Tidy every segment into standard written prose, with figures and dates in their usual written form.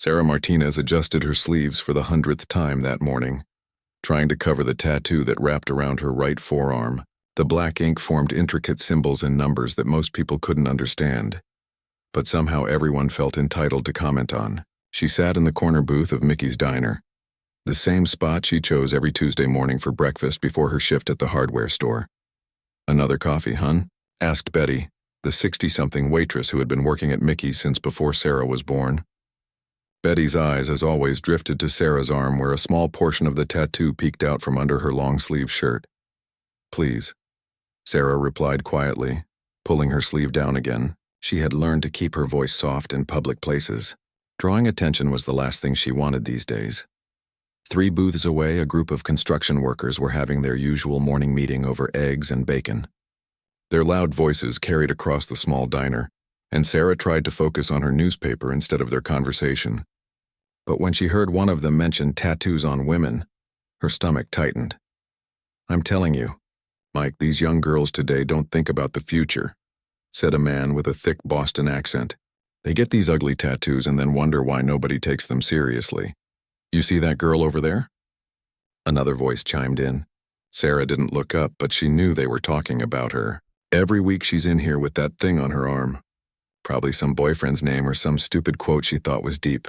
Sarah Martinez adjusted her sleeves for the 100th time that morning, trying to cover the tattoo that wrapped around her right forearm. The black ink formed intricate symbols and numbers that most people couldn't understand, but somehow everyone felt entitled to comment on. She sat in the corner booth of Mickey's Diner, the same spot she chose every Tuesday morning for breakfast before her shift at the hardware store. "Another coffee, hun?" asked Betty, the 60-something waitress who had been working at Mickey's since before Sarah was born. Betty's eyes, as always, drifted to Sarah's arm where a small portion of the tattoo peeked out from under her long-sleeve shirt. "Please," Sarah replied quietly, pulling her sleeve down again. She had learned to keep her voice soft in public places. Drawing attention was the last thing she wanted these days. 3 booths away, a group of construction workers were having their usual morning meeting over eggs and bacon. Their loud voices carried across the small diner, and Sarah tried to focus on her newspaper instead of their conversation. But when she heard one of them mention tattoos on women, her stomach tightened. "I'm telling you, Mike, these young girls today don't think about the future," said a man with a thick Boston accent. "They get these ugly tattoos and then wonder why nobody takes them seriously. You see that girl over there?" Another voice chimed in. Sarah didn't look up, but she knew they were talking about her. "Every week she's in here with that thing on her arm. Probably some boyfriend's name or some stupid quote she thought was deep."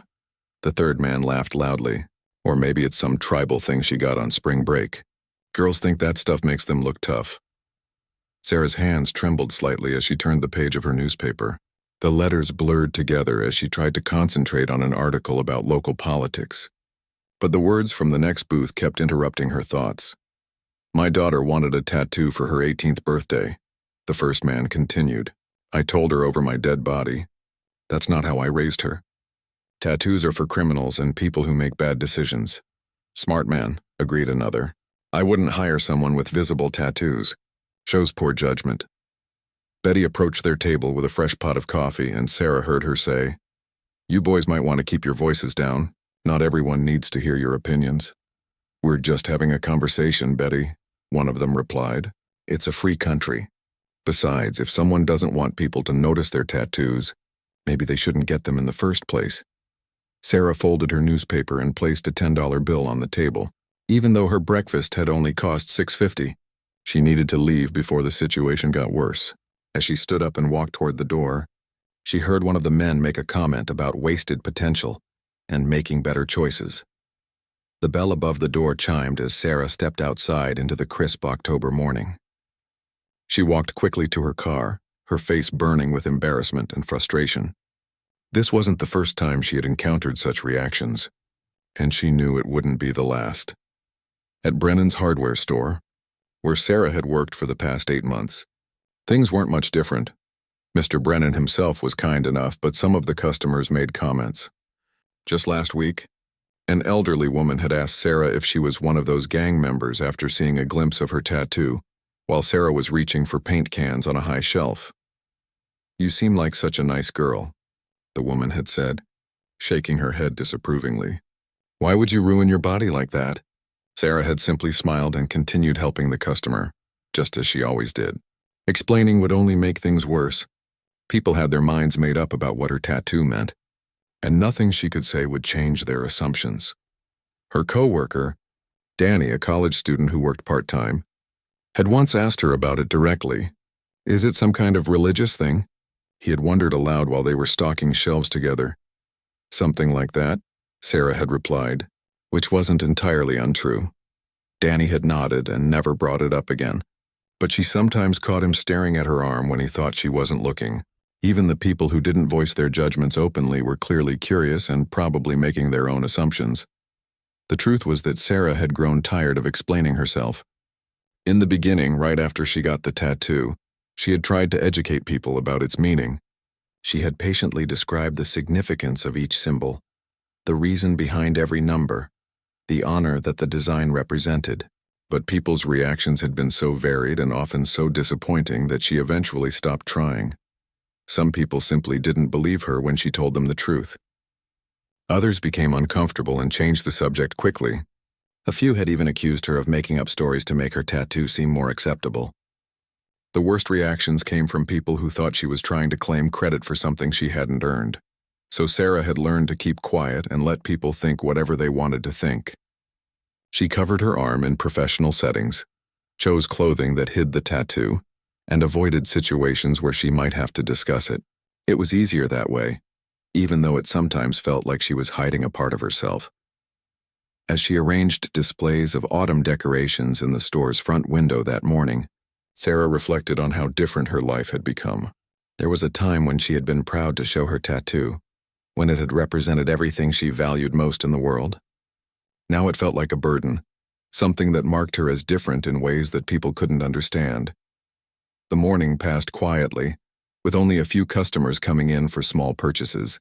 The third man laughed loudly. "Or maybe it's some tribal thing she got on spring break. Girls think that stuff makes them look tough." Sarah's hands trembled slightly as she turned the page of her newspaper. The letters blurred together as she tried to concentrate on an article about local politics. But the words from the next booth kept interrupting her thoughts. "My daughter wanted a tattoo for her 18th birthday," the first man continued. "I told her over my dead body. That's not how I raised her. Tattoos are for criminals and people who make bad decisions." "Smart man," agreed another. "I wouldn't hire someone with visible tattoos. Shows poor judgment." Betty approached their table with a fresh pot of coffee, and Sarah heard her say, "You boys might want to keep your voices down. Not everyone needs to hear your opinions." "We're just having a conversation, Betty," one of them replied. "It's a free country. Besides, if someone doesn't want people to notice their tattoos, maybe they shouldn't get them in the first place." Sarah folded her newspaper and placed a $10 bill on the table. Even though her breakfast had only cost $6.50, she needed to leave before the situation got worse. As she stood up and walked toward the door, she heard one of the men make a comment about wasted potential and making better choices. The bell above the door chimed as Sarah stepped outside into the crisp October morning. She walked quickly to her car, her face burning with embarrassment and frustration. This wasn't the first time she had encountered such reactions, and she knew it wouldn't be the last. At Brennan's hardware store, where Sarah had worked for the past 8 months, things weren't much different. Mr. Brennan himself was kind enough, but some of the customers made comments. Just last week, an elderly woman had asked Sarah if she was one of those gang members after seeing a glimpse of her tattoo, while Sarah was reaching for paint cans on a high shelf. "You seem like such a nice girl," the woman had said, shaking her head disapprovingly. "Why would you ruin your body like that?" Sarah had simply smiled and continued helping the customer, just as she always did. Explaining would only make things worse. People had their minds made up about what her tattoo meant, and nothing she could say would change their assumptions. Her co-worker, Danny, a college student who worked part-time, had once asked her about it directly. "Is it some kind of religious thing?" He had wondered aloud while they were stocking shelves together. "Something like that," Sarah had replied, which wasn't entirely untrue. Danny had nodded and never brought it up again, but she sometimes caught him staring at her arm when he thought she wasn't looking. Even the people who didn't voice their judgments openly were clearly curious and probably making their own assumptions. The truth was that Sarah had grown tired of explaining herself. In the beginning, right after she got the tattoo, she had tried to educate people about its meaning. She had patiently described the significance of each symbol, the reason behind every number, the honor that the design represented. But people's reactions had been so varied and often so disappointing that she eventually stopped trying. Some people simply didn't believe her when she told them the truth. Others became uncomfortable and changed the subject quickly. A few had even accused her of making up stories to make her tattoo seem more acceptable. The worst reactions came from people who thought she was trying to claim credit for something she hadn't earned. So Sarah had learned to keep quiet and let people think whatever they wanted to think. She covered her arm in professional settings, chose clothing that hid the tattoo, and avoided situations where she might have to discuss it. It was easier that way, even though it sometimes felt like she was hiding a part of herself. As she arranged displays of autumn decorations in the store's front window that morning, Sarah reflected on how different her life had become. There was a time when she had been proud to show her tattoo, when it had represented everything she valued most in the world. Now it felt like a burden, something that marked her as different in ways that people couldn't understand. The morning passed quietly, with only a few customers coming in for small purchases.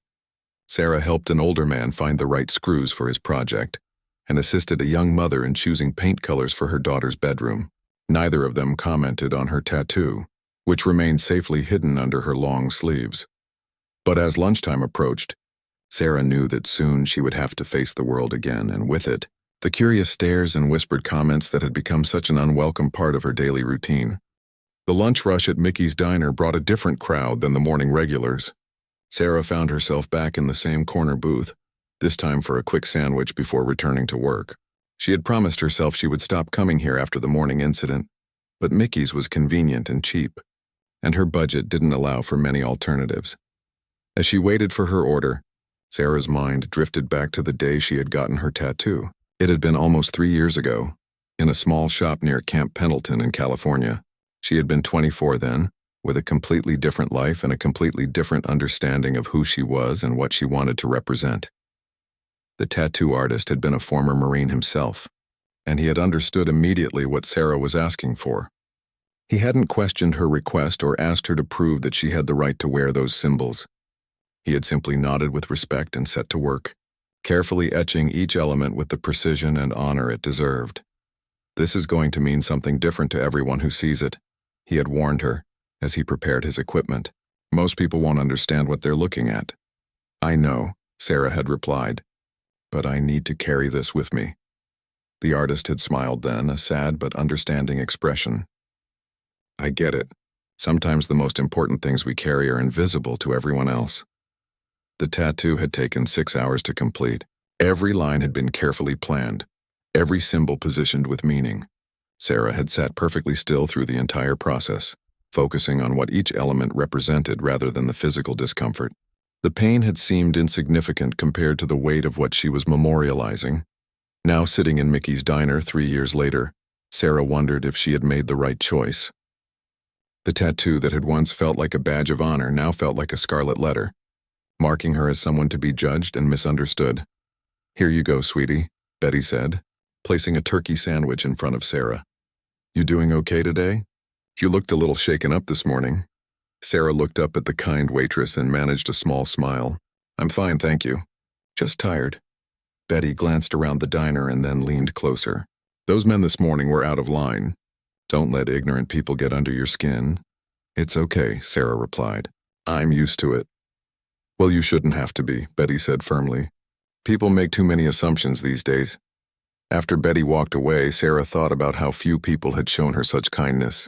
Sarah helped an older man find the right screws for his project, and assisted a young mother in choosing paint colors for her daughter's bedroom. Neither of them commented on her tattoo, which remained safely hidden under her long sleeves. But as lunchtime approached, Sarah knew that soon she would have to face the world again, and with it, the curious stares and whispered comments that had become such an unwelcome part of her daily routine. The lunch rush at Mickey's diner brought a different crowd than the morning regulars. Sarah found herself back in the same corner booth, this time for a quick sandwich before returning to work. She had promised herself she would stop coming here after the morning incident, but Mickey's was convenient and cheap, and her budget didn't allow for many alternatives. As she waited for her order, Sarah's mind drifted back to the day she had gotten her tattoo. It had been almost 3 years ago, in a small shop near Camp Pendleton in California. She had been 24 then, with a completely different life and a completely different understanding of who she was and what she wanted to represent. The tattoo artist had been a former Marine himself, and he had understood immediately what Sarah was asking for. He hadn't questioned her request or asked her to prove that she had the right to wear those symbols. He had simply nodded with respect and set to work, carefully etching each element with the precision and honor it deserved. This is going to mean something different to everyone who sees it, he had warned her, as he prepared his equipment. Most people won't understand what they're looking at. I know, Sarah had replied, but I need to carry this with me. The artist had smiled then, a sad but understanding expression. I get it. Sometimes the most important things we carry are invisible to everyone else. The tattoo had taken 6 hours to complete. Every line had been carefully planned, every symbol positioned with meaning. Sarah had sat perfectly still through the entire process, focusing on what each element represented rather than the physical discomfort. The pain had seemed insignificant compared to the weight of what she was memorializing. Now sitting in Mickey's diner 3 years later, Sarah wondered if she had made the right choice. The tattoo that had once felt like a badge of honor now felt like a scarlet letter, marking her as someone to be judged and misunderstood. Here you go, sweetie, Betty said, placing a turkey sandwich in front of Sarah. You doing okay today? You looked a little shaken up this morning. Sarah looked up at the kind waitress and managed a small smile. I'm fine, thank you. Just tired. Betty glanced around the diner and then leaned closer. Those men this morning were out of line. Don't let ignorant people get under your skin. It's okay, Sarah replied. I'm used to it. Well, you shouldn't have to be, Betty said firmly. People make too many assumptions these days. After Betty walked away, Sarah thought about how few people had shown her such kindness.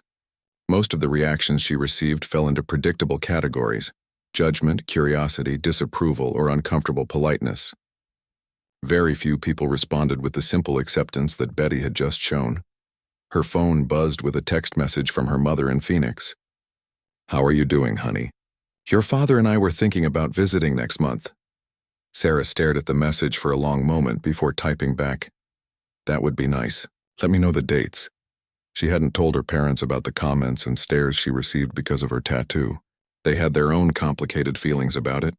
Most of the reactions she received fell into predictable categories: judgment, curiosity, disapproval, or uncomfortable politeness. Very few people responded with the simple acceptance that Betty had just shown. Her phone buzzed with a text message from her mother in Phoenix. How are you doing, honey? Your father and I were thinking about visiting next month. Sarah stared at the message for a long moment before typing back. That would be nice. Let me know the dates. She hadn't told her parents about the comments and stares she received because of her tattoo. They had their own complicated feelings about it,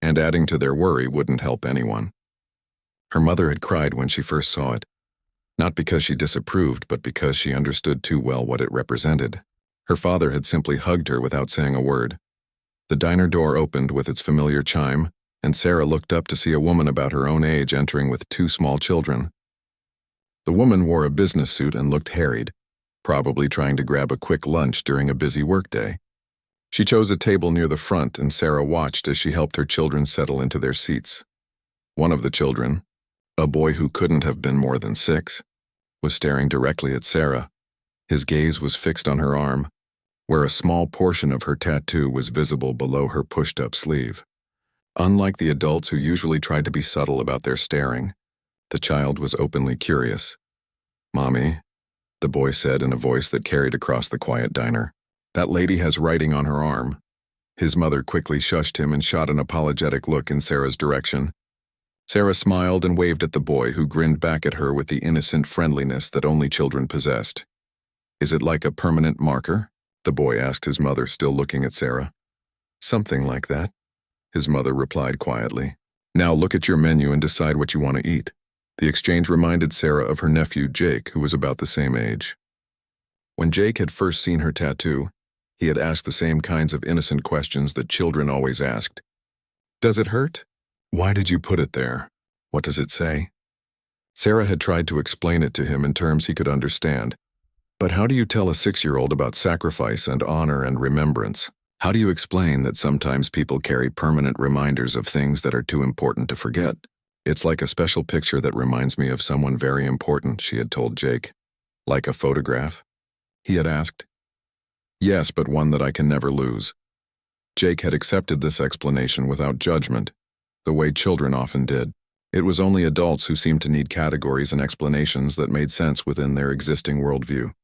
and adding to their worry wouldn't help anyone. Her mother had cried when she first saw it, not because she disapproved, but because she understood too well what it represented. Her father had simply hugged her without saying a word. The diner door opened with its familiar chime, and Sarah looked up to see a woman about her own age entering with 2 small children. The woman wore a business suit and looked harried, probably trying to grab a quick lunch during a busy workday. She chose a table near the front, and Sarah watched as she helped her children settle into their seats. One of the children, a boy who couldn't have been more than 6, was staring directly at Sarah. His gaze was fixed on her arm, where a small portion of her tattoo was visible below her pushed-up sleeve. Unlike the adults who usually tried to be subtle about their staring, the child was openly curious. "Mommy," the boy said in a voice that carried across the quiet diner, "that lady has writing on her arm." His mother quickly shushed him and shot an apologetic look in Sarah's direction. Sarah smiled and waved at the boy, who grinned back at her with the innocent friendliness that only children possessed. "Is it like a permanent marker?" the boy asked his mother, still looking at Sarah. "Something like that," his mother replied quietly. "Now look at your menu and decide what you want to eat." The exchange reminded Sarah of her nephew Jake, who was about the same age. When Jake had first seen her tattoo, he had asked the same kinds of innocent questions that children always asked. "Does it hurt? Why did you put it there? What does it say?" Sarah had tried to explain it to him in terms he could understand. But how do you tell a 6-year-old about sacrifice and honor and remembrance? How do you explain that sometimes people carry permanent reminders of things that are too important to forget? "It's like a special picture that reminds me of someone very important," she had told Jake. "Like a photograph?" he had asked. "Yes, but one that I can never lose." Jake had accepted this explanation without judgment, the way children often did. It was only adults who seemed to need categories and explanations that made sense within their existing worldview.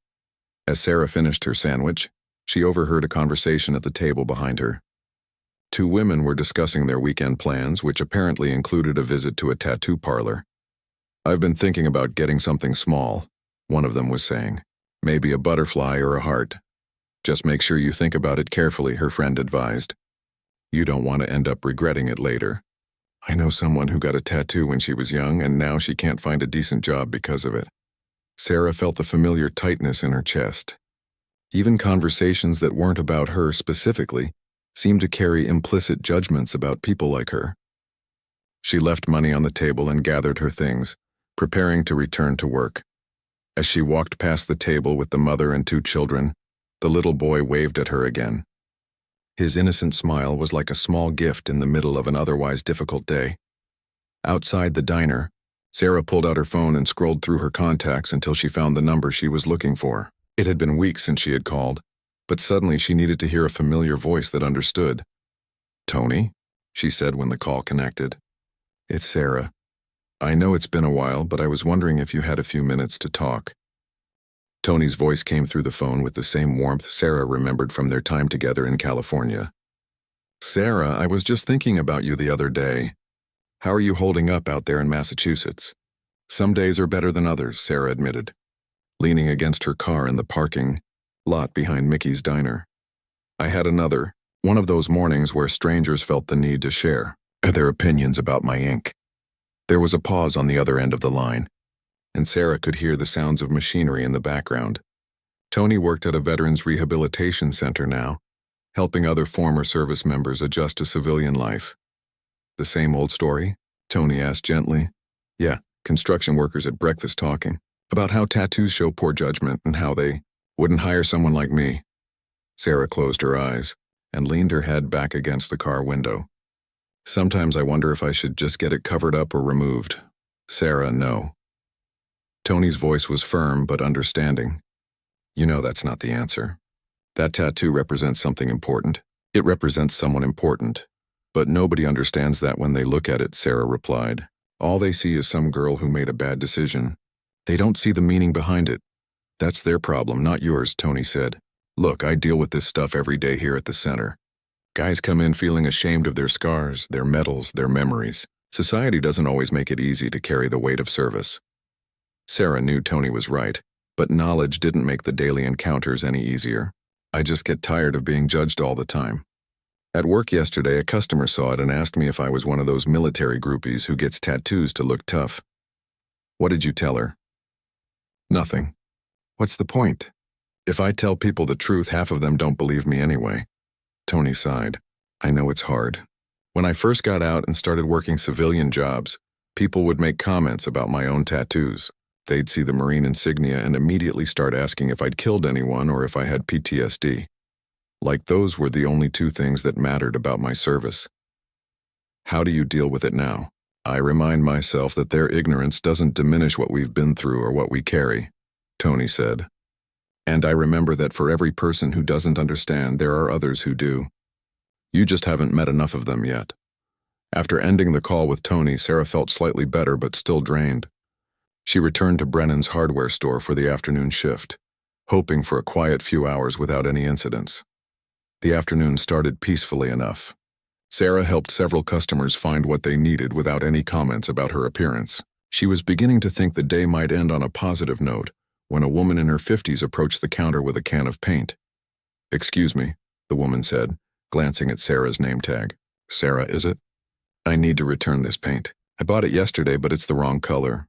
As Sarah finished her sandwich, she overheard a conversation at the table behind her. Two women were discussing their weekend plans, which apparently included a visit to a tattoo parlor. "I've been thinking about getting something small," one of them was saying. "Maybe a butterfly or a heart. Just make sure you think about it carefully," her friend advised. "You don't want to end up regretting it later. I know someone who got a tattoo when she was young, and now she can't find a decent job because of it." Sarah felt the familiar tightness in her chest. Even conversations that weren't about her specifically seemed to carry implicit judgments about people like her. She left money on the table and gathered her things, preparing to return to work. As she walked past the table with the mother and 2 children, the little boy waved at her again. His innocent smile was like a small gift in the middle of an otherwise difficult day. Outside the diner, Sarah pulled out her phone and scrolled through her contacts until she found the number she was looking for. It had been weeks since she had called, but suddenly she needed to hear a familiar voice that understood. "Tony?" she said when the call connected. "It's Sarah. I know it's been a while, but I was wondering if you had a few minutes to talk." Tony's voice came through the phone with the same warmth Sarah remembered from their time together in California. "Sarah, I was just thinking about you the other day. How are you holding up out there in Massachusetts?" "Some days are better than others," Sarah admitted, leaning against her car in the parking lot behind Mickey's diner. "I had one of those mornings where strangers felt the need to share their opinions about my ink." There was a pause on the other end of the line, and Sarah could hear the sounds of machinery in the background. Tony worked at a veterans rehabilitation center now, helping other former service members adjust to civilian life. "The same old story?" Tony asked gently. "Yeah, construction workers at breakfast talking about how tattoos show poor judgment and how they wouldn't hire someone like me." Sarah closed her eyes and leaned her head back against the car window. "Sometimes I wonder if I should just get it covered up or removed." "Sarah, no." Tony's voice was firm but understanding. "You know that's not the answer. That tattoo represents something important. It represents someone important. But nobody understands that when they look at it," Sarah replied. "All they see is some girl who made a bad decision. They don't see the meaning behind it. That's their problem, not yours," Tony said. "Look, I deal with this stuff every day here at the center. Guys come in feeling ashamed of their scars, their medals, their memories. Society doesn't always make it easy to carry the weight of service." Sarah knew Tony was right, but knowledge didn't make the daily encounters any easier. "I just get tired of being judged all the time. At work yesterday, a customer saw it and asked me if I was one of those military groupies who gets tattoos to look tough." "What did you tell her?" "Nothing. What's the point? If I tell people the truth, half of them don't believe me anyway." Tony sighed. "I know it's hard. When I first got out and started working civilian jobs, people would make comments about my own tattoos. They'd see the Marine insignia and immediately start asking if I'd killed anyone or if I had PTSD. Like those were the only 2 things that mattered about my service." "How do you deal with it now?" "I remind myself that their ignorance doesn't diminish what we've been through or what we carry," Tony said. "And I remember that for every person who doesn't understand, there are others who do. You just haven't met enough of them yet." After ending the call with Tony, Sarah felt slightly better but still drained. She returned to Brennan's hardware store for the afternoon shift, hoping for a quiet few hours without any incidents. The afternoon started peacefully enough. Sarah helped several customers find what they needed without any comments about her appearance. She was beginning to think the day might end on a positive note when a woman in her 50s approached the counter with a can of paint. "Excuse me," the woman said, glancing at Sarah's name tag. "Sarah, is it? I need to return this paint. I bought it yesterday, but it's the wrong color."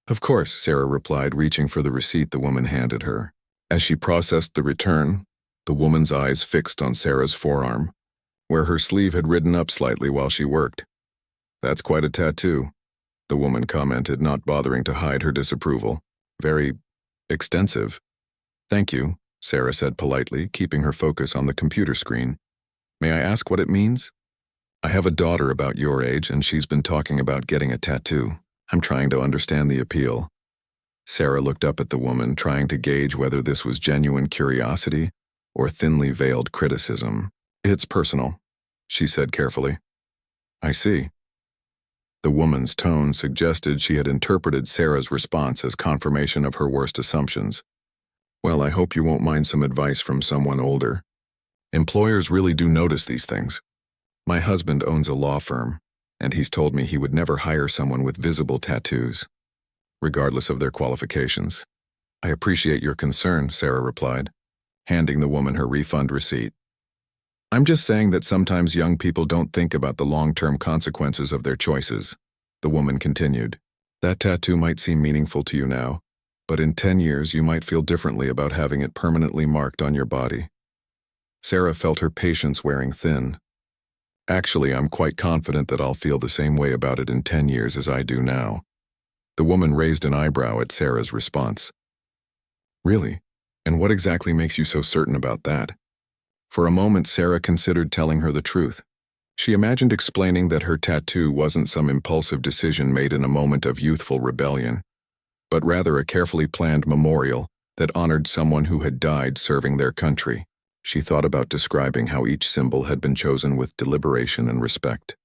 "Of course," Sarah replied, reaching for the receipt the woman handed her. As she processed the return, the woman's eyes fixed on Sarah's forearm, where her sleeve had ridden up slightly while she worked. "That's quite a tattoo," the woman commented, not bothering to hide her disapproval. "Very extensive." "Thank you," Sarah said politely, keeping her focus on the computer screen. "May I ask what it means?" "I have a daughter about your age, and she's been talking about getting a tattoo. I'm trying to understand the appeal." Sarah looked up at the woman, trying to gauge whether this was genuine curiosity or thinly veiled criticism. "It's personal," she said carefully. "I see." The woman's tone suggested she had interpreted Sarah's response as confirmation of her worst assumptions. "Well, I hope you won't mind some advice from someone older. Employers really do notice these things. My husband owns a law firm, and he's told me he would never hire someone with visible tattoos, regardless of their qualifications." "I appreciate your concern," Sarah replied, handing the woman her refund receipt. "I'm just saying that sometimes young people don't think about the long-term consequences of their choices," the woman continued. "That tattoo might seem meaningful to you now, but in 10 years you might feel differently about having it permanently marked on your body." Sarah felt her patience wearing thin. "Actually, I'm quite confident that I'll feel the same way about it in 10 years as I do now." The woman raised an eyebrow at Sarah's response. "Really? And what exactly makes you so certain about that?" For a moment, Sarah considered telling her the truth. She imagined explaining that her tattoo wasn't some impulsive decision made in a moment of youthful rebellion, but rather a carefully planned memorial that honored someone who had died serving their country. She thought about describing how each symbol had been chosen with deliberation and respect,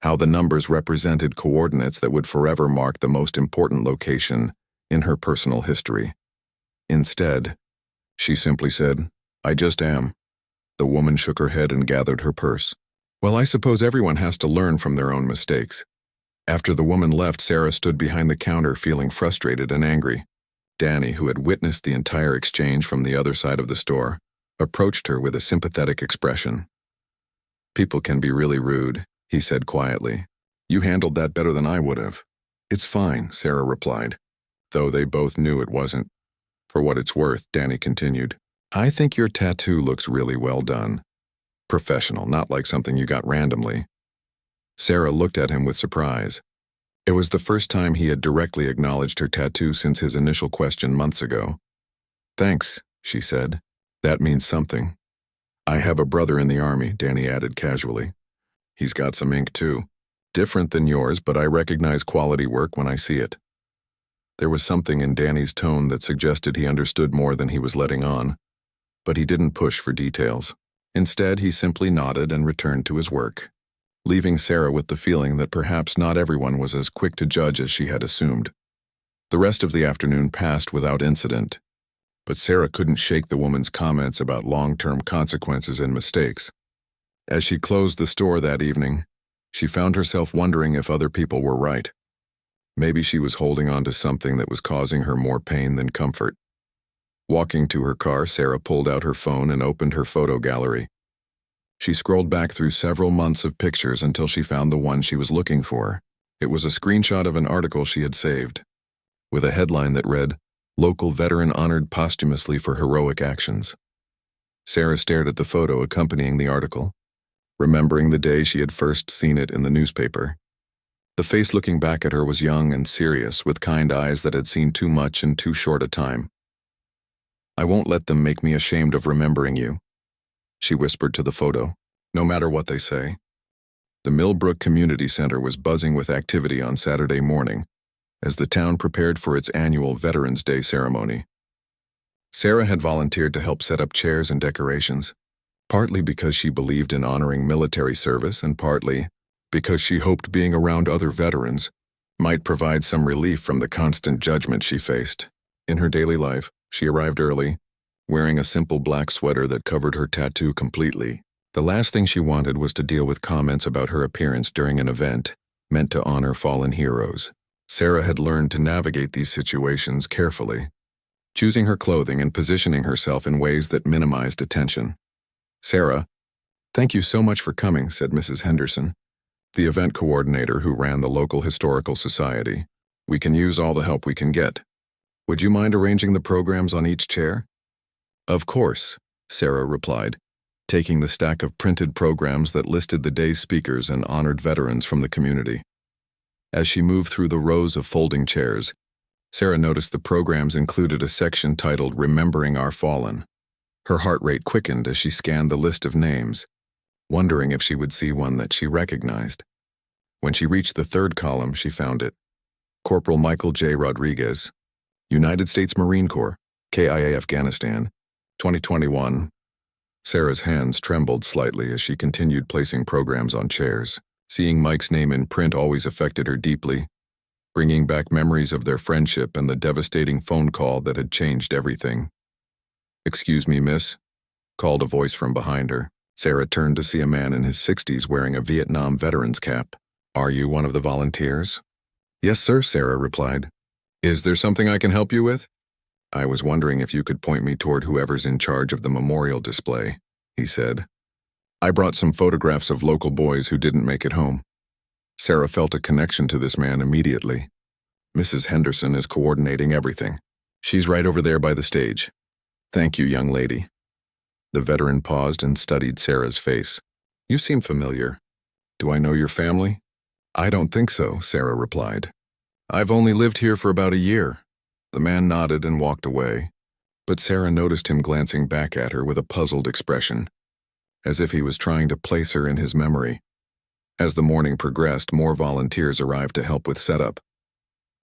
how the numbers represented coordinates that would forever mark the most important location in her personal history. Instead, she simply said, "I just am." The woman shook her head and gathered her purse. "Well, I suppose everyone has to learn from their own mistakes." After the woman left, Sarah stood behind the counter feeling frustrated and angry. Danny, who had witnessed the entire exchange from the other side of the store, approached her with a sympathetic expression. "People can be really rude," he said quietly. "You handled that better than I would have." "It's fine," Sarah replied, though they both knew it wasn't. "For what it's worth," Danny continued, "I think your tattoo looks really well done. Professional, not like something you got randomly." Sarah looked at him with surprise. It was the first time he had directly acknowledged her tattoo since his initial question months ago. "Thanks," she said. "That means something." "I have a brother in the army," Danny added casually. "He's got some ink too. Different than yours, but I recognize quality work when I see it." There was something in Danny's tone that suggested he understood more than he was letting on, but he didn't push for details. Instead, he simply nodded and returned to his work, leaving Sarah with the feeling that perhaps not everyone was as quick to judge as she had assumed. The rest of the afternoon passed without incident, but Sarah couldn't shake the woman's comments about long-term consequences and mistakes. As she closed the store that evening, she found herself wondering if other people were right. Maybe she was holding on to something that was causing her more pain than comfort. Walking to her car, Sarah pulled out her phone and opened her photo gallery. She scrolled back through several months of pictures until she found the one she was looking for. It was a screenshot of an article she had saved, with a headline that read, "Local veteran honored posthumously for heroic actions." Sarah stared at the photo accompanying the article, remembering the day she had first seen it in the newspaper. The face looking back at her was young and serious, with kind eyes that had seen too much in too short a time. "I won't let them make me ashamed of remembering you," she whispered to the photo, "no matter what they say." The Millbrook Community Center was buzzing with activity on Saturday morning, as the town prepared for its annual Veterans Day ceremony. Sarah had volunteered to help set up chairs and decorations, partly because she believed in honoring military service and partly because she hoped being around other veterans might provide some relief from the constant judgment she faced. In her daily life, she arrived early, wearing a simple black sweater that covered her tattoo completely. The last thing she wanted was to deal with comments about her appearance during an event meant to honor fallen heroes. Sarah had learned to navigate these situations carefully, choosing her clothing and positioning herself in ways that minimized attention. "Sarah, thank you so much for coming," said Mrs. Henderson, the event coordinator who ran the local historical society. "We can use all the help we can get. Would you mind arranging the programs on each chair?" "Of course," Sarah replied, taking the stack of printed programs that listed the day's speakers and honored veterans from the community. As she moved through the rows of folding chairs, Sarah noticed the programs included a section titled "Remembering Our Fallen." Her heart rate quickened as she scanned the list of names, wondering if she would see one that she recognized. When she reached the third column, she found it. Corporal Michael J. Rodriguez, United States Marine Corps, KIA Afghanistan, 2021. Sarah's hands trembled slightly as she continued placing programs on chairs. Seeing Mike's name in print always affected her deeply, bringing back memories of their friendship and the devastating phone call that had changed everything. "Excuse me, miss," called a voice from behind her. Sarah turned to see a man in his 60s wearing a Vietnam veteran's cap. "Are you one of the volunteers?" "Yes, sir," Sarah replied. "Is there something I can help you with?" "I was wondering if you could point me toward whoever's in charge of the memorial display," he said. "I brought some photographs of local boys who didn't make it home." Sarah felt a connection to this man immediately. "Mrs. Henderson is coordinating everything. She's right over there by the stage." "Thank you, young lady." The veteran paused and studied Sarah's face. "You seem familiar. Do I know your family?" "I don't think so," Sarah replied. "I've only lived here for about a year." The man nodded and walked away, but Sarah noticed him glancing back at her with a puzzled expression, as if he was trying to place her in his memory. As the morning progressed, more volunteers arrived to help with setup.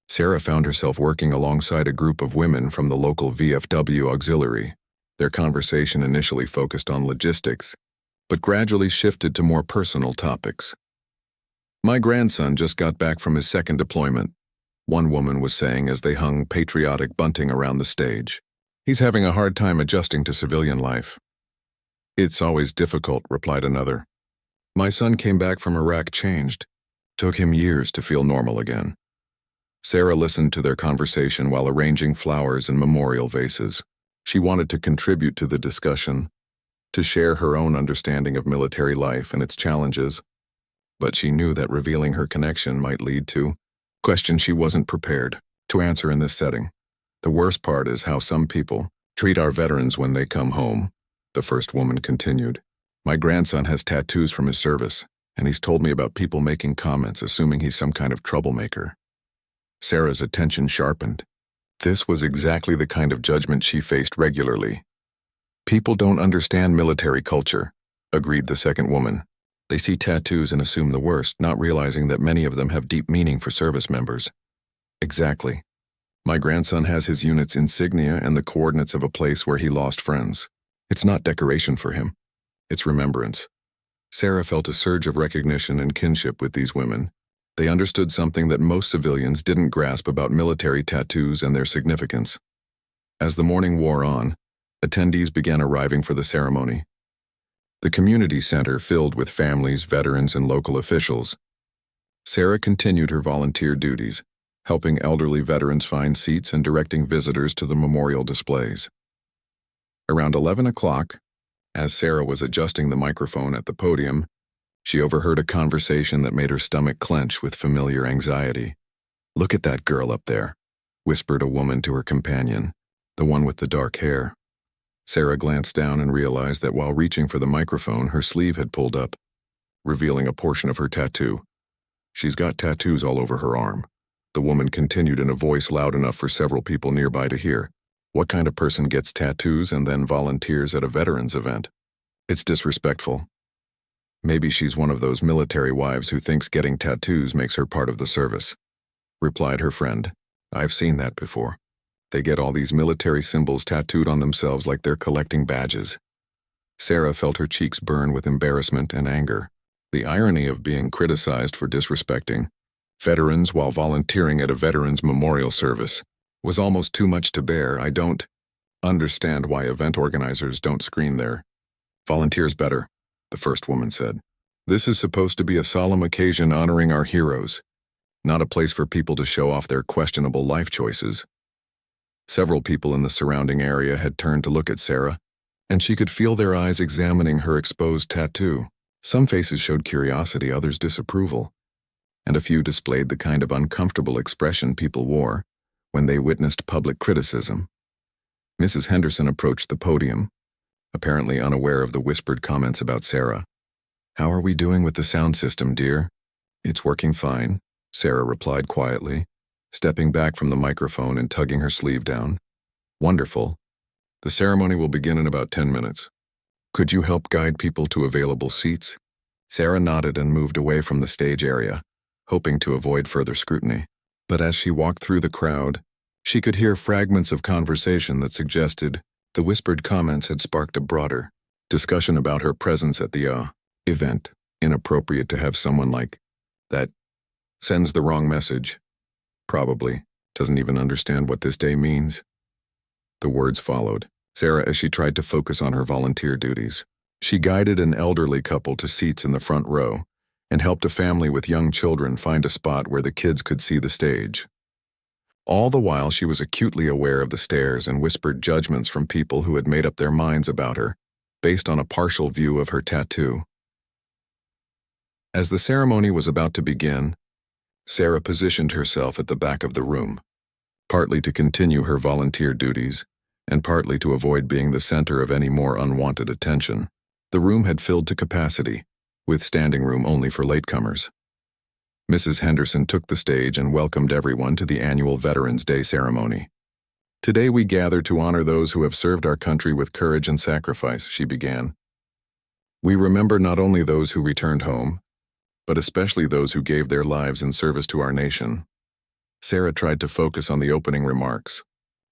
Sarah found herself working alongside a group of women from the local VFW auxiliary. Their conversation initially focused on logistics, but gradually shifted to more personal topics. "My grandson just got back from his second deployment," one woman was saying as they hung patriotic bunting around the stage. "He's having a hard time adjusting to civilian life." "It's always difficult," replied another. "My son came back from Iraq changed. Took him years to feel normal again." Sarah listened to their conversation while arranging flowers and memorial vases. She wanted to contribute to the discussion, to share her own understanding of military life and its challenges, but she knew that revealing her connection might lead to questions she wasn't prepared to answer in this setting. "The worst part is how some people treat our veterans when they come home," the first woman continued. "My grandson has tattoos from his service, and he's told me about people making comments assuming he's some kind of troublemaker." Sarah's attention sharpened. This was exactly the kind of judgment she faced regularly. "People don't understand military culture," agreed the second woman. "They see tattoos and assume the worst, not realizing that many of them have deep meaning for service members." "Exactly. My grandson has his unit's insignia and the coordinates of a place where he lost friends. It's not decoration for him. It's remembrance." Sarah felt a surge of recognition and kinship with these women. They understood something that most civilians didn't grasp about military tattoos and their significance. As the morning wore on, attendees began arriving for the ceremony. The community center filled with families, veterans, and local officials. Sarah continued her volunteer duties, helping elderly veterans find seats and directing visitors to the memorial displays. Around 11 o'clock, as Sarah was adjusting the microphone at the podium, she overheard a conversation that made her stomach clench with familiar anxiety. "Look at that girl up there," whispered a woman to her companion, the one with the dark hair. Sarah glanced down and realized that while reaching for the microphone, her sleeve had pulled up, revealing a portion of her tattoo. "She's got tattoos all over her arm," the woman continued in a voice loud enough for several people nearby to hear. "What kind of person gets tattoos and then volunteers at a veterans event? It's disrespectful. Maybe she's one of those military wives who thinks getting tattoos makes her part of the service," replied her friend. "I've seen that before. They get all these military symbols tattooed on themselves like they're collecting badges." Sarah felt her cheeks burn with embarrassment and anger. The irony of being criticized for disrespecting veterans while volunteering at a veterans memorial service was almost too much to bear. I don't understand why event organizers don't screen their volunteers better, the first woman said. This is supposed to be a solemn occasion honoring our heroes, not a place for people to show off their questionable life choices. Several people in the surrounding area had turned to look at Sarah, and she could feel their eyes examining her exposed tattoo. Some faces showed curiosity, others disapproval, and a few displayed the kind of uncomfortable expression people wore when they witnessed public criticism. Mrs. Henderson approached the podium, apparently unaware of the whispered comments about Sarah. "How are we doing with the sound system, dear?" "It's working fine," Sarah replied quietly, stepping back from the microphone and tugging her sleeve down. "Wonderful. The ceremony will begin in about 10 minutes. Could you help guide people to available seats?" Sarah nodded and moved away from the stage area, hoping to avoid further scrutiny. But as she walked through the crowd, she could hear fragments of conversation that suggested the whispered comments had sparked a broader discussion about her presence at the event. Inappropriate to have someone like that. Sends the wrong message. Probably doesn't even understand what this day means. The words followed Sarah as she tried to focus on her volunteer duties. She guided an elderly couple to seats in the front row and helped a family with young children find a spot where the kids could see the stage. All the while, she was acutely aware of the stares and whispered judgments from people who had made up their minds about her, based on a partial view of her tattoo. As the ceremony was about to begin, Sarah positioned herself at the back of the room, partly to continue her volunteer duties, and partly to avoid being the center of any more unwanted attention. The room had filled to capacity, with standing room only for latecomers. Mrs. Henderson took the stage and welcomed everyone to the annual Veterans Day ceremony. "Today we gather to honor those who have served our country with courage and sacrifice," she began. "We remember not only those who returned home, but especially those who gave their lives in service to our nation." Sarah tried to focus on the opening remarks,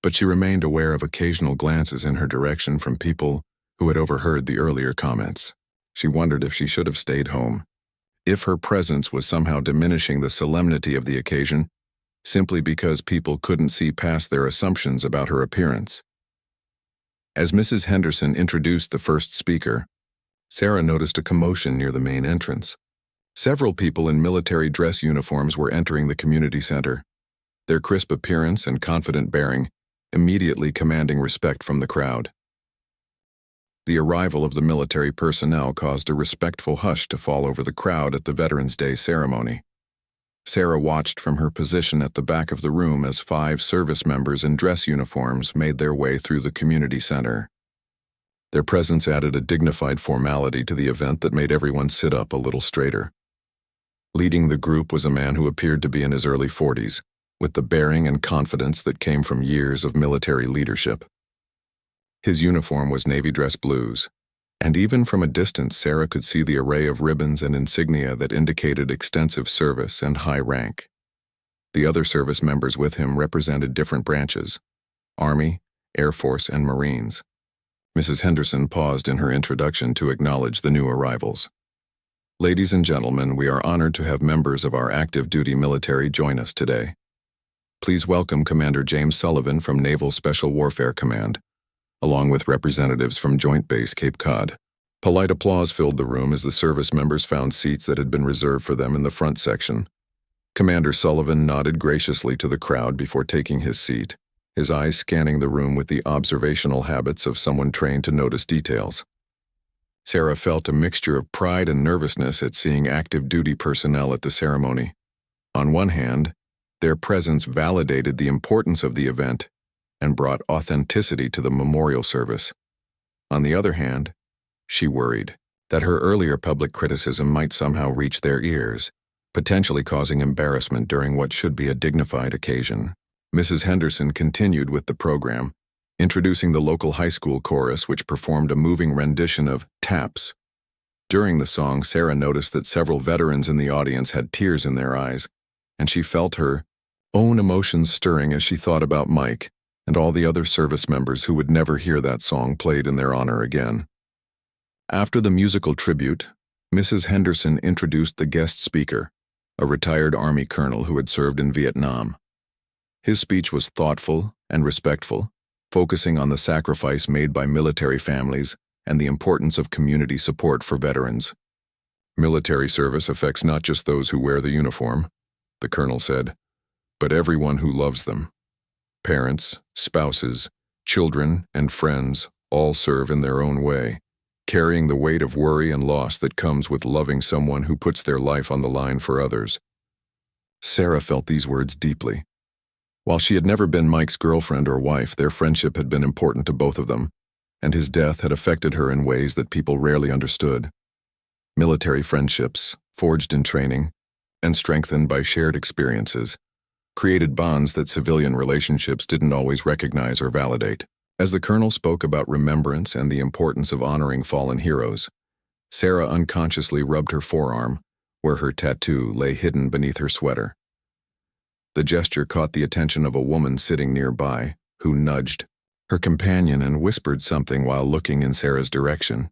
but she remained aware of occasional glances in her direction from people who had overheard the earlier comments. She wondered if she should have stayed home, if her presence was somehow diminishing the solemnity of the occasion, simply because people couldn't see past their assumptions about her appearance. As Mrs. Henderson introduced the first speaker, Sarah noticed a commotion near the main entrance. Several people in military dress uniforms were entering the community center, their crisp appearance and confident bearing immediately commanding respect from the crowd. The arrival of the military personnel caused a respectful hush to fall over the crowd at the Veterans Day ceremony. Sarah watched from her position at the back of the room as 5 service members in dress uniforms made their way through the community center. Their presence added a dignified formality to the event that made everyone sit up a little straighter. Leading the group was a man who appeared to be in his early 40s, with the bearing and confidence that came from years of military leadership. His uniform was navy dress blues, and even from a distance Sarah could see the array of ribbons and insignia that indicated extensive service and high rank. The other service members with him represented different branches: Army, Air Force, and Marines. Mrs. Henderson paused in her introduction to acknowledge the new arrivals. "Ladies and gentlemen, we are honored to have members of our active duty military join us today. Please welcome Commander James Sullivan from Naval Special Warfare Command, along with representatives from Joint Base Cape Cod." Polite applause filled the room as the service members found seats that had been reserved for them in the front section. Commander Sullivan nodded graciously to the crowd before taking his seat, his eyes scanning the room with the observational habits of someone trained to notice details. Sarah felt a mixture of pride and nervousness at seeing active duty personnel at the ceremony. On one hand, their presence validated the importance of the event and brought authenticity to the memorial service. On the other hand, she worried that her earlier public criticism might somehow reach their ears, potentially causing embarrassment during what should be a dignified occasion. Mrs. Henderson continued with the program, introducing the local high school chorus, which performed a moving rendition of "Taps." During the song, Sarah noticed that several veterans in the audience had tears in their eyes, and she felt her own emotions stirring as she thought about Mike and all the other service members who would never hear that song played in their honor again. After the musical tribute, Mrs. Henderson introduced the guest speaker, a retired Army colonel who had served in Vietnam. His speech was thoughtful and respectful, focusing on the sacrifice made by military families and the importance of community support for veterans. Military service affects not just those who wear the uniform, the colonel said, but everyone who loves them. Parents, spouses, children, and friends all serve in their own way, carrying the weight of worry and loss that comes with loving someone who puts their life on the line for others. Sarah felt these words deeply. While she had never been Mike's girlfriend or wife, their friendship had been important to both of them, and his death had affected her in ways that people rarely understood. Military friendships, forged in training, and strengthened by shared experiences, created bonds that civilian relationships didn't always recognize or validate. As the colonel spoke about remembrance and the importance of honoring fallen heroes, Sarah unconsciously rubbed her forearm, where her tattoo lay hidden beneath her sweater. The gesture caught the attention of a woman sitting nearby, who nudged her companion and whispered something while looking in Sarah's direction.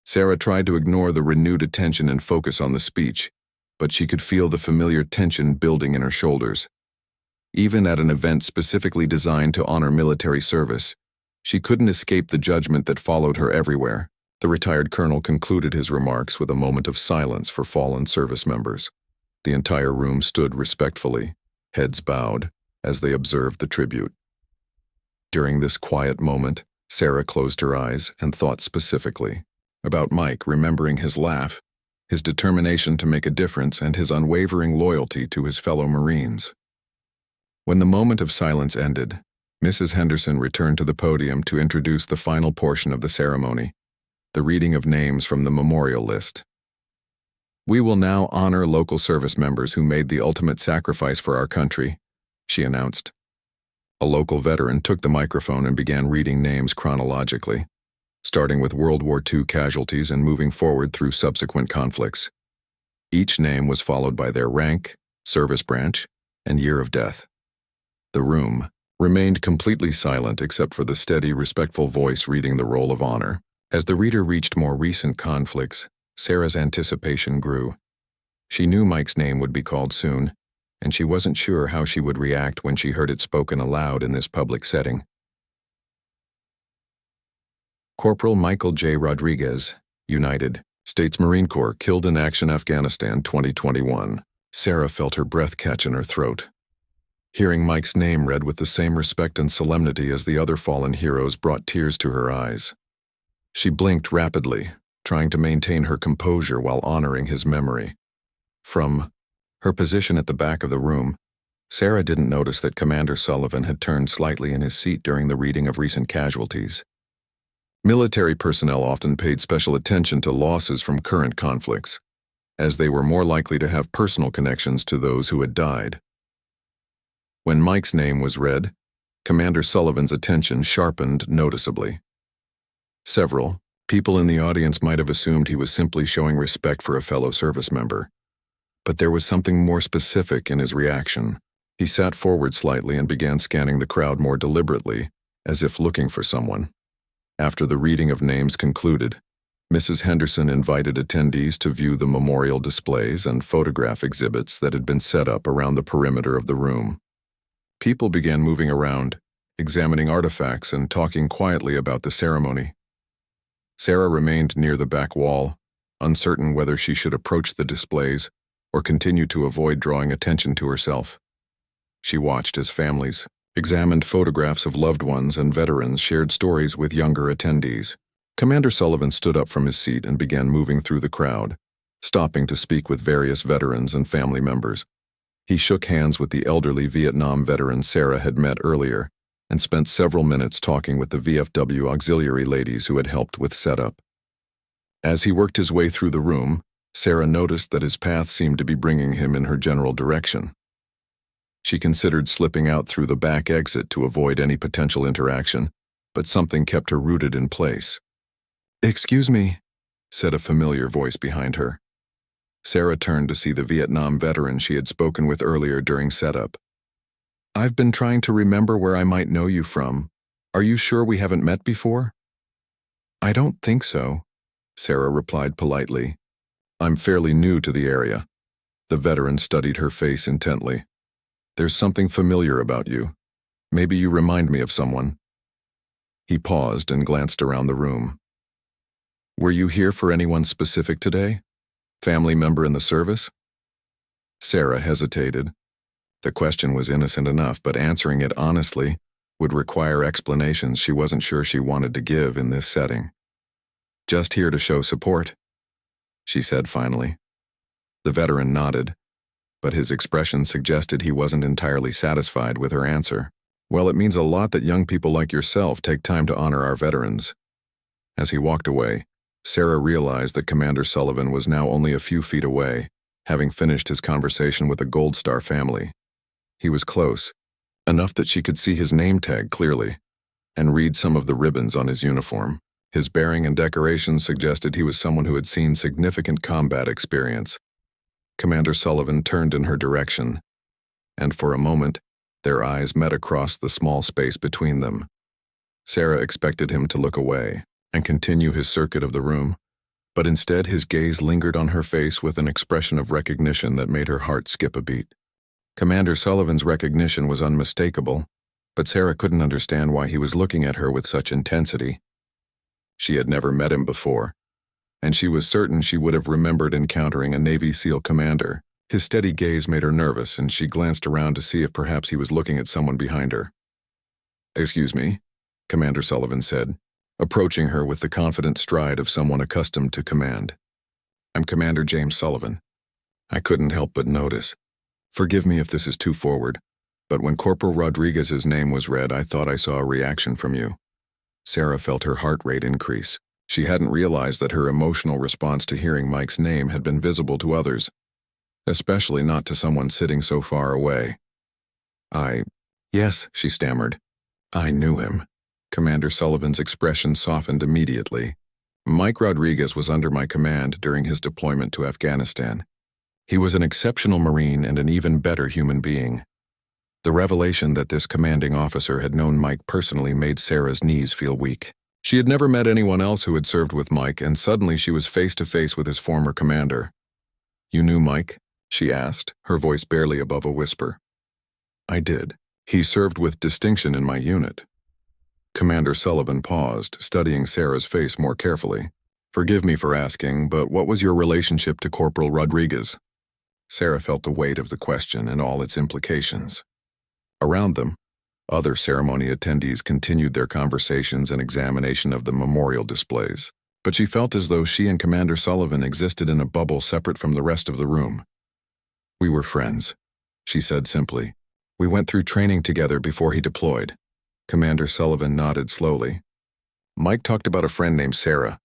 Sarah tried to ignore the renewed attention and focus on the speech, but she could feel the familiar tension building in her shoulders. Even at an event specifically designed to honor military service, she couldn't escape the judgment that followed her everywhere. The retired colonel concluded his remarks with a moment of silence for fallen service members. The entire room stood respectfully, heads bowed, as they observed the tribute. During this quiet moment, Sarah closed her eyes and thought specifically about Mike, remembering his laugh, his determination to make a difference, and his unwavering loyalty to his fellow Marines. When the moment of silence ended, Mrs. Henderson returned to the podium to introduce the final portion of the ceremony, the reading of names from the memorial list. "We will now honor local service members who made the ultimate sacrifice for our country," she announced. A local veteran took the microphone and began reading names chronologically, starting with World War II casualties and moving forward through subsequent conflicts. Each name was followed by their rank, service branch, and year of death. The room remained completely silent except for the steady, respectful voice reading the roll of honor. As the reader reached more recent conflicts, Sarah's anticipation grew. She knew Mike's name would be called soon, and she wasn't sure how she would react when she heard it spoken aloud in this public setting. Corporal Michael J. Rodriguez, United States Marine Corps, killed in action Afghanistan 2021. Sarah felt her breath catch in her throat. Hearing Mike's name read with the same respect and solemnity as the other fallen heroes brought tears to her eyes. She blinked rapidly, trying to maintain her composure while honoring his memory. From her position at the back of the room, Sarah didn't notice that Commander Sullivan had turned slightly in his seat during the reading of recent casualties. Military personnel often paid special attention to losses from current conflicts, as they were more likely to have personal connections to those who had died. When Mike's name was read, Commander Sullivan's attention sharpened noticeably. Several people in the audience might have assumed he was simply showing respect for a fellow service member, but there was something more specific in his reaction. He sat forward slightly and began scanning the crowd more deliberately, as if looking for someone. After the reading of names concluded, Mrs. Henderson invited attendees to view the memorial displays and photograph exhibits that had been set up around the perimeter of the room. People began moving around, examining artifacts and talking quietly about the ceremony. Sarah remained near the back wall, uncertain whether she should approach the displays or continue to avoid drawing attention to herself. She watched as families examined photographs of loved ones and veterans shared stories with younger attendees. Commander Sullivan stood up from his seat and began moving through the crowd, stopping to speak with various veterans and family members. He shook hands with the elderly Vietnam veteran Sarah had met earlier and spent several minutes talking with the VFW auxiliary ladies who had helped with setup. As he worked his way through the room, Sarah noticed that his path seemed to be bringing him in her general direction. She considered slipping out through the back exit to avoid any potential interaction, but something kept her rooted in place. "Excuse me," said a familiar voice behind her. Sarah turned to see the Vietnam veteran she had spoken with earlier during setup. "I've been trying to remember where I might know you from. Are you sure we haven't met before?" "I don't think so," Sarah replied politely. I'm fairly new to the area. The veteran studied her face intently. There's something familiar about you. Maybe you remind me of someone. He paused and glanced around the room. Were you here for anyone specific today? Family member in the service? Sarah hesitated. The question was innocent enough, but answering it honestly would require explanations she wasn't sure she wanted to give in this setting. Just here to show support, she said finally. The veteran nodded, but his expression suggested he wasn't entirely satisfied with her answer. Well, it means a lot that young people like yourself take time to honor our veterans. As he walked away, Sarah realized that Commander Sullivan was now only a few feet away, having finished his conversation with the Gold Star family. He was close, enough that she could see his name tag clearly, and read some of the ribbons on his uniform. His bearing and decorations suggested he was someone who had seen significant combat experience. Commander Sullivan turned in her direction, and for a moment, their eyes met across the small space between them. Sarah expected him to look away and continue his circuit of the room, but instead his gaze lingered on her face with an expression of recognition that made her heart skip a beat. Commander Sullivan's recognition was unmistakable, but Sarah couldn't understand why he was looking at her with such intensity. She had never met him before, and she was certain she would have remembered encountering a Navy SEAL commander. His steady gaze made her nervous, and she glanced around to see if perhaps he was looking at someone behind her. "Excuse me," Commander Sullivan said, approaching her with the confident stride of someone accustomed to command. "I'm Commander James Sullivan. I couldn't help but notice. Forgive me if this is too forward, but when Corporal Rodriguez's name was read, I thought I saw a reaction from you." Sarah felt her heart rate increase. She hadn't realized that her emotional response to hearing Mike's name had been visible to others, especially not to someone sitting so far away. Yes, she stammered. "I knew him." Commander Sullivan's expression softened immediately. "Mike Rodriguez was under my command during his deployment to Afghanistan. He was an exceptional Marine and an even better human being." The revelation that this commanding officer had known Mike personally made Sarah's knees feel weak. She had never met anyone else who had served with Mike, and suddenly she was face to face with his former commander. "You knew Mike?" she asked, her voice barely above a whisper. "I did. He served with distinction in my unit." Commander Sullivan paused, studying Sarah's face more carefully. "Forgive me for asking, but what was your relationship to Corporal Rodriguez?" Sarah felt the weight of the question and all its implications. Around them, other ceremony attendees continued their conversations and examination of the memorial displays, but she felt as though she and Commander Sullivan existed in a bubble separate from the rest of the room. "We were friends," she said simply. "We went through training together before he deployed." Commander Sullivan nodded slowly. "Mike talked about a friend named Sarah.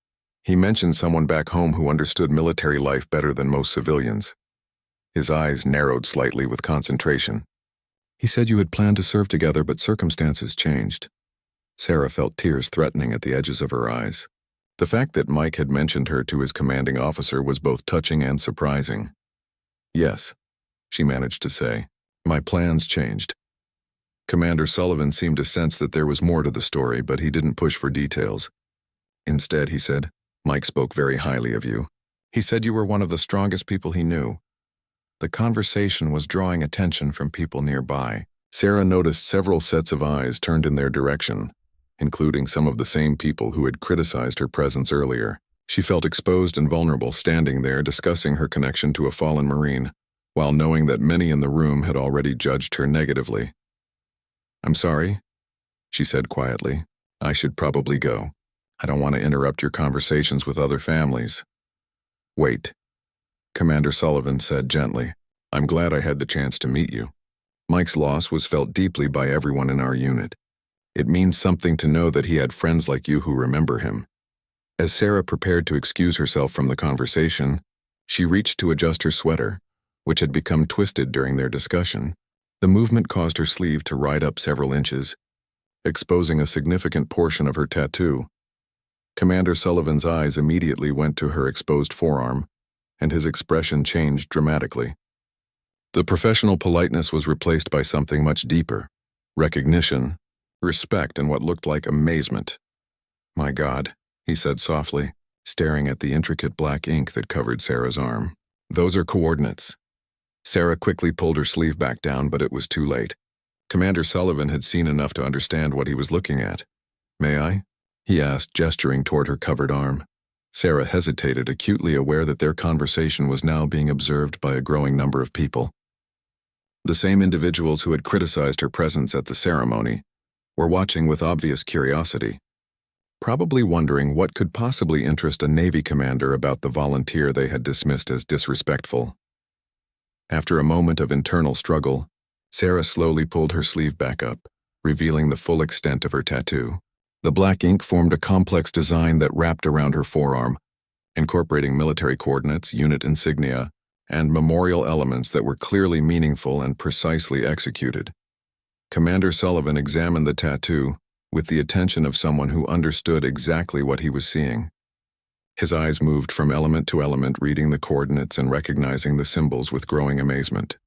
He mentioned someone back home who understood military life better than most civilians." His eyes narrowed slightly with concentration. "He said you had planned to serve together, but circumstances changed." Sarah felt tears threatening at the edges of her eyes. The fact that Mike had mentioned her to his commanding officer was both touching and surprising. "Yes," she managed to say. "My plans changed." Commander Sullivan seemed to sense that there was more to the story, but he didn't push for details. Instead, he said, "Mike spoke very highly of you. He said you were one of the strongest people he knew." The conversation was drawing attention from people nearby. Sarah noticed several sets of eyes turned in their direction, including some of the same people who had criticized her presence earlier. She felt exposed and vulnerable standing there discussing her connection to a fallen Marine, while knowing that many in the room had already judged her negatively. "I'm sorry," she said quietly. "I should probably go. I don't want to interrupt your conversations with other families." "Wait," Commander Sullivan said gently. "I'm glad I had the chance to meet you. Mike's loss was felt deeply by everyone in our unit. It means something to know that he had friends like you who remember him." As Sarah prepared to excuse herself from the conversation, she reached to adjust her sweater, which had become twisted during their discussion. The movement caused her sleeve to ride up several inches, exposing a significant portion of her tattoo. Commander Sullivan's eyes immediately went to her exposed forearm, and his expression changed dramatically. The professional politeness was replaced by something much deeper: recognition, respect, and what looked like amazement. "My God," he said softly. staring at the intricate black ink that covered Sarah's arm. "Those are coordinates." Sarah quickly pulled her sleeve back down, but it was too late. Commander Sullivan had seen enough to understand what he was looking at. "May I?" he asked, gesturing toward her covered arm. Sarah hesitated, acutely aware that their conversation was now being observed by a growing number of people. The same individuals who had criticized her presence at the ceremony were watching with obvious curiosity, probably wondering what could possibly interest a Navy commander about the volunteer they had dismissed as disrespectful. After a moment of internal struggle, Sarah slowly pulled her sleeve back up, revealing the full extent of her tattoo. The black ink formed a complex design that wrapped around her forearm, incorporating military coordinates, unit insignia, and memorial elements that were clearly meaningful and precisely executed. Commander Sullivan examined the tattoo with the attention of someone who understood exactly what he was seeing. His eyes moved from element to element, reading the coordinates and recognizing the symbols with growing amazement.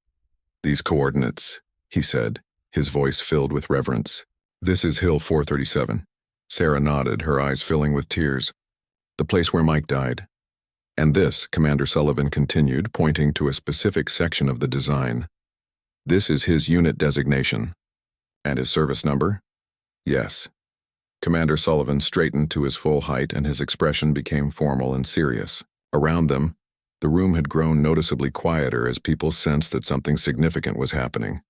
"These coordinates," he said, his voice filled with reverence. "This is Hill 437. Sarah nodded, her eyes filling with tears. "The place where Mike died." "And this," Commander Sullivan continued, pointing to a specific section of the design. "This is his unit designation." "And his service number?" "Yes." Commander Sullivan straightened to his full height and his expression became formal and serious. Around them, the room had grown noticeably quieter as people sensed that something significant was happening.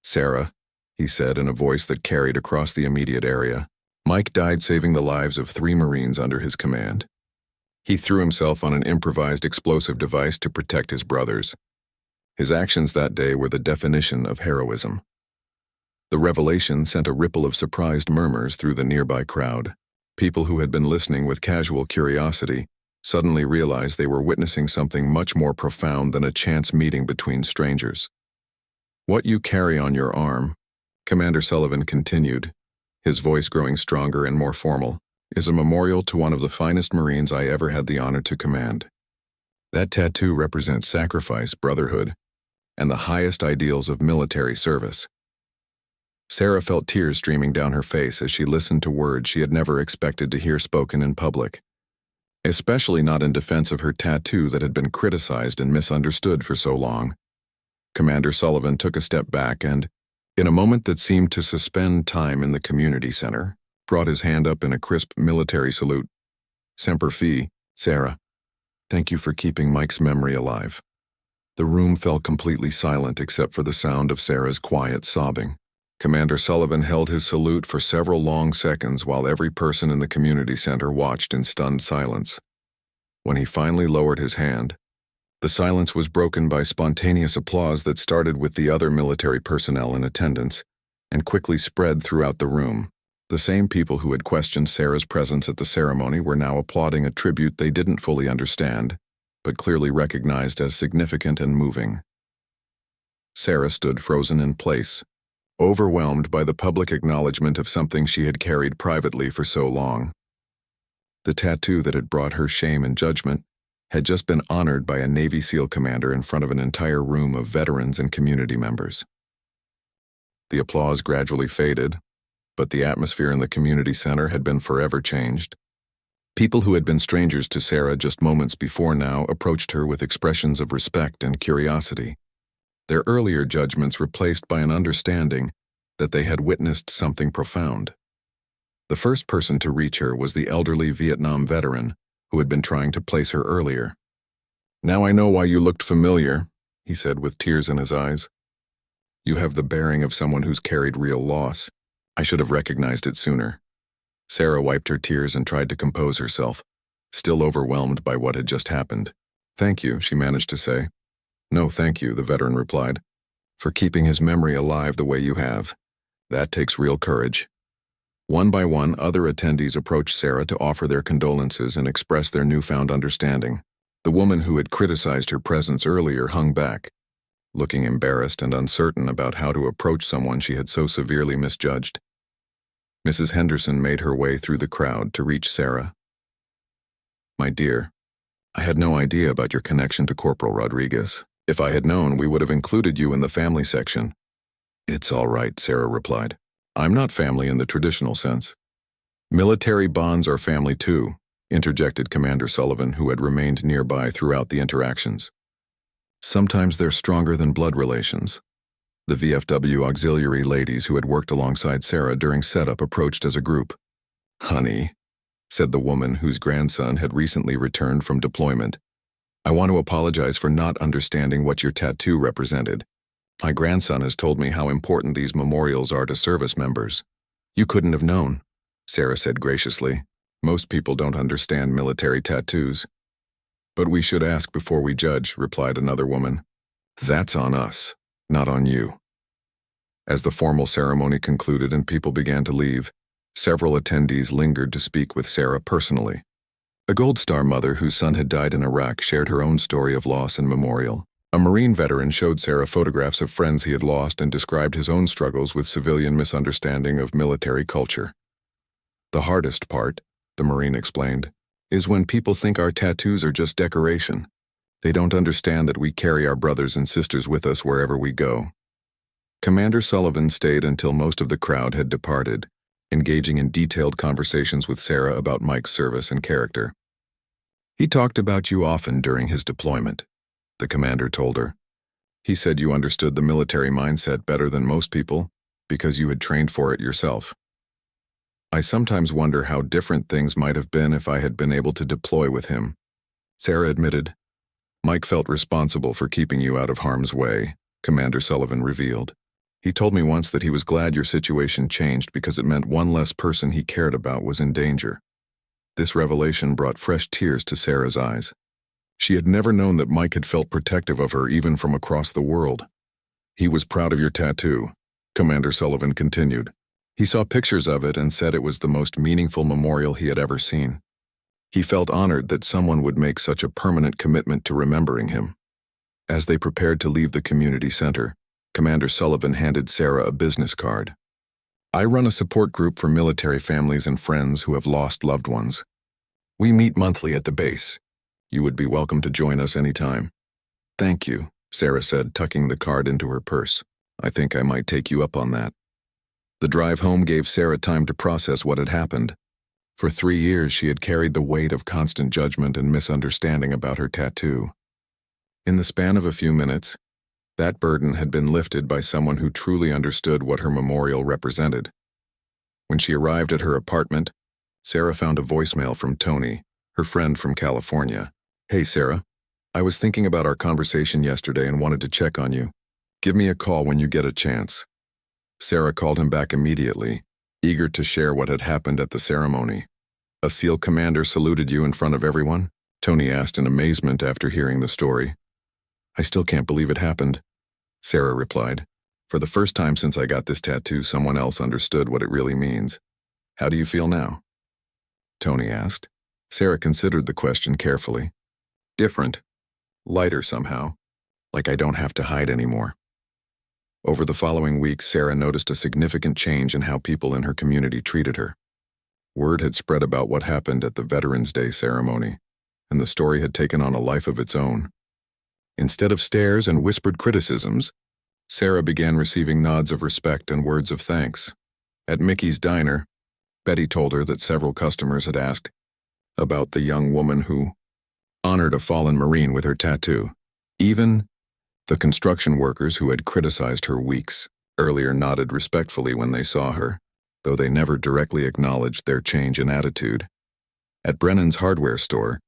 "Sarah," he said in a voice that carried across the immediate area, "Mike died saving the lives of 3 Marines under his command. He threw himself on an improvised explosive device to protect his brothers. His actions that day were the definition of heroism." The revelation sent a ripple of surprised murmurs through the nearby crowd. People who had been listening with casual curiosity suddenly realized they were witnessing something much more profound than a chance meeting between strangers. "What you carry on your arm," Commander Sullivan continued, his voice growing stronger and more formal, "is a memorial to one of the finest Marines I ever had the honor to command. That tattoo represents sacrifice, brotherhood, and the highest ideals of military service." Sarah felt tears streaming down her face as she listened to words she had never expected to hear spoken in public, especially not in defense of her tattoo that had been criticized and misunderstood for so long. Commander Sullivan took a step back and, in a moment that seemed to suspend time in the community center, brought his hand up in a crisp military salute. "Semper Fi, Sarah. Thank you for keeping Mike's memory alive." The room fell completely silent except for the sound of Sarah's quiet sobbing. Commander Sullivan held his salute for several long seconds while every person in the community center watched in stunned silence. When he finally lowered his hand, the silence was broken by spontaneous applause that started with the other military personnel in attendance and quickly spread throughout the room. The same people who had questioned Sarah's presence at the ceremony were now applauding a tribute they didn't fully understand, but clearly recognized as significant and moving. Sarah stood frozen in place, overwhelmed by the public acknowledgement of something she had carried privately for so long. The tattoo that had brought her shame and judgment had just been honored by a Navy SEAL commander in front of an entire room of veterans and community members. The applause gradually faded, but the atmosphere in the community center had been forever changed. People who had been strangers to Sarah just moments before now approached her with expressions of respect and curiosity, their earlier judgments replaced by an understanding that they had witnessed something profound. The first person to reach her was the elderly Vietnam veteran who had been trying to place her earlier. "Now I know why you looked familiar," he said with tears in his eyes. "You have the bearing of someone who's carried real loss. I should have recognized it sooner." Sarah wiped her tears and tried to compose herself, still overwhelmed by what had just happened. "Thank you," she managed to say. "No, thank you," the veteran replied, "for keeping his memory alive the way you have. That takes real courage." One by one, other attendees approached Sarah to offer their condolences and express their newfound understanding. The woman who had criticized her presence earlier hung back, looking embarrassed and uncertain about how to approach someone she had so severely misjudged. Mrs. Henderson made her way through the crowd to reach Sarah. "My dear, I had no idea about your connection to Corporal Rodriguez. If I had known, we would have included you in the family section." "It's all right," Sarah replied. "I'm not family in the traditional sense. Military bonds are family too, interjected Commander Sullivan, who had remained nearby throughout the interactions. Sometimes they're stronger than blood relations. The VFW auxiliary ladies who had worked alongside Sarah during setup approached as a group. "Honey," said the woman whose grandson had recently returned from deployment, "I want to apologize for not understanding what your tattoo represented. My grandson has told me how important these memorials are to service members." "You couldn't have known," Sarah said graciously. "Most people don't understand military tattoos." "But we should ask before we judge," replied another woman. "That's on us, not on you." As the formal ceremony concluded and people began to leave, several attendees lingered to speak with Sarah personally. A Gold Star mother whose son had died in Iraq shared her own story of loss and memorial. A Marine veteran showed Sarah photographs of friends he had lost and described his own struggles with civilian misunderstanding of military culture. "The hardest part," the Marine explained, "is when people think our tattoos are just decoration. They don't understand that we carry our brothers and sisters with us wherever we go." Commander Sullivan stayed until most of the crowd had departed, engaging in detailed conversations with Sarah about Mike's service and character. "He talked about you often during his deployment," the commander told her. "He said you understood the military mindset better than most people because you had trained for it yourself. I sometimes wonder how different things might have been if I had been able to deploy with him," Sarah admitted. "Mike felt responsible for keeping you out of harm's way," Commander Sullivan revealed. "He told me once that he was glad your situation changed because it meant one less person he cared about was in danger." This revelation brought fresh tears to Sarah's eyes. She had never known that Mike had felt protective of her even from across the world. "He was proud of your tattoo," Commander Sullivan continued. "He saw pictures of it and said it was the most meaningful memorial he had ever seen. He felt honored that someone would make such a permanent commitment to remembering him." As they prepared to leave the community center, Commander Sullivan handed Sarah a business card. "I run a support group for military families and friends who have lost loved ones. We meet monthly at the base. You would be welcome to join us anytime." "Thank you," Sarah said, tucking the card into her purse. "I think I might take you up on that." The drive home gave Sarah time to process what had happened. For 3 years, she had carried the weight of constant judgment and misunderstanding about her tattoo. In the span of a few minutes, that burden had been lifted by someone who truly understood what her memorial represented. When she arrived at her apartment, Sarah found a voicemail from Tony, her friend from California. "Hey, Sarah. I was thinking about our conversation yesterday and wanted to check on you. Give me a call when you get a chance." Sarah called him back immediately, eager to share what had happened at the ceremony. "A SEAL commander saluted you in front of everyone?" Tony asked in amazement after hearing the story. "I still can't believe it happened," Sarah replied. "For the first time since I got this tattoo, someone else understood what it really means. How do you feel now?" Tony asked. Sarah considered the question carefully. "Different. Lighter somehow. Like I don't have to hide anymore." Over the following weeks, Sarah noticed a significant change in how people in her community treated her. Word had spread about what happened at the Veterans Day ceremony, and the story had taken on a life of its own. Instead of stares and whispered criticisms, Sarah began receiving nods of respect and words of thanks. At Mickey's diner, Betty told her that several customers had asked about the young woman who honored a fallen Marine with her tattoo. Even the construction workers who had criticized her weeks earlier nodded respectfully when they saw her, though they never directly acknowledged their change in attitude. At Brennan's hardware store,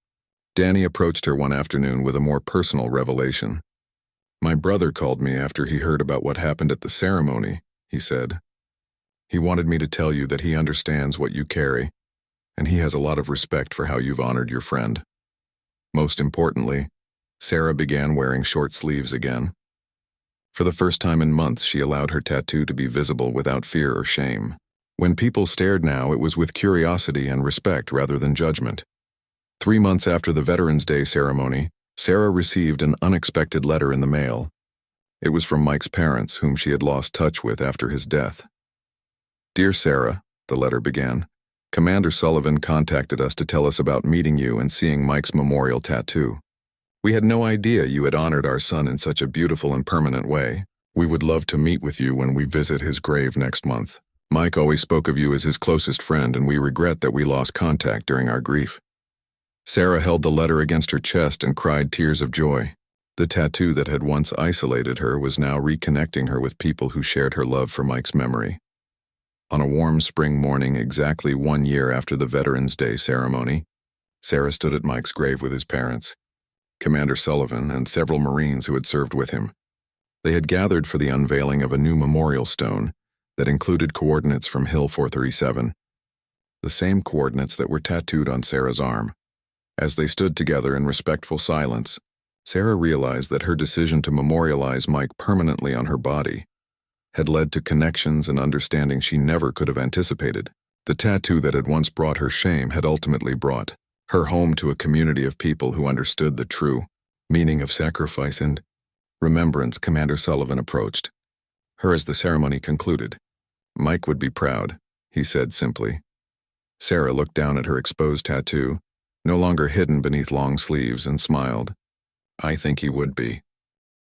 Danny approached her one afternoon with a more personal revelation. "My brother called me after he heard about what happened at the ceremony," he said. "He wanted me to tell you that he understands what you carry, and he has a lot of respect for how you've honored your friend." Most importantly, Sarah began wearing short sleeves again. For the first time in months, she allowed her tattoo to be visible without fear or shame. When people stared now, it was with curiosity and respect rather than judgment. 3 months after the Veterans Day ceremony, Sarah received an unexpected letter in the mail. It was from Mike's parents, whom she had lost touch with after his death. "Dear Sarah," the letter began, "Commander Sullivan contacted us to tell us about meeting you and seeing Mike's memorial tattoo. We had no idea you had honored our son in such a beautiful and permanent way. We would love to meet with you when we visit his grave next month. Mike always spoke of you as his closest friend, and we regret that we lost contact during our grief. Sarah held the letter against her chest and cried tears of joy. The tattoo that had once isolated her was now reconnecting her with people who shared her love for Mike's memory. On a warm spring morning, exactly 1 year after the Veterans Day ceremony, Sarah stood at Mike's grave with his parents, Commander Sullivan, and several Marines who had served with him. They had gathered for the unveiling of a new memorial stone that included coordinates from Hill 437, the same coordinates that were tattooed on Sarah's arm. As they stood together in respectful silence, Sarah realized that her decision to memorialize Mike permanently on her body had led to connections and understanding she never could have anticipated. The tattoo that had once brought her shame had ultimately brought her home to a community of people who understood the true meaning of sacrifice and remembrance. Commander Sullivan approached her as the ceremony concluded. "Mike would be proud," he said simply. Sarah looked down at her exposed tattoo, no longer hidden beneath long sleeves, and smiled. "I think he would be."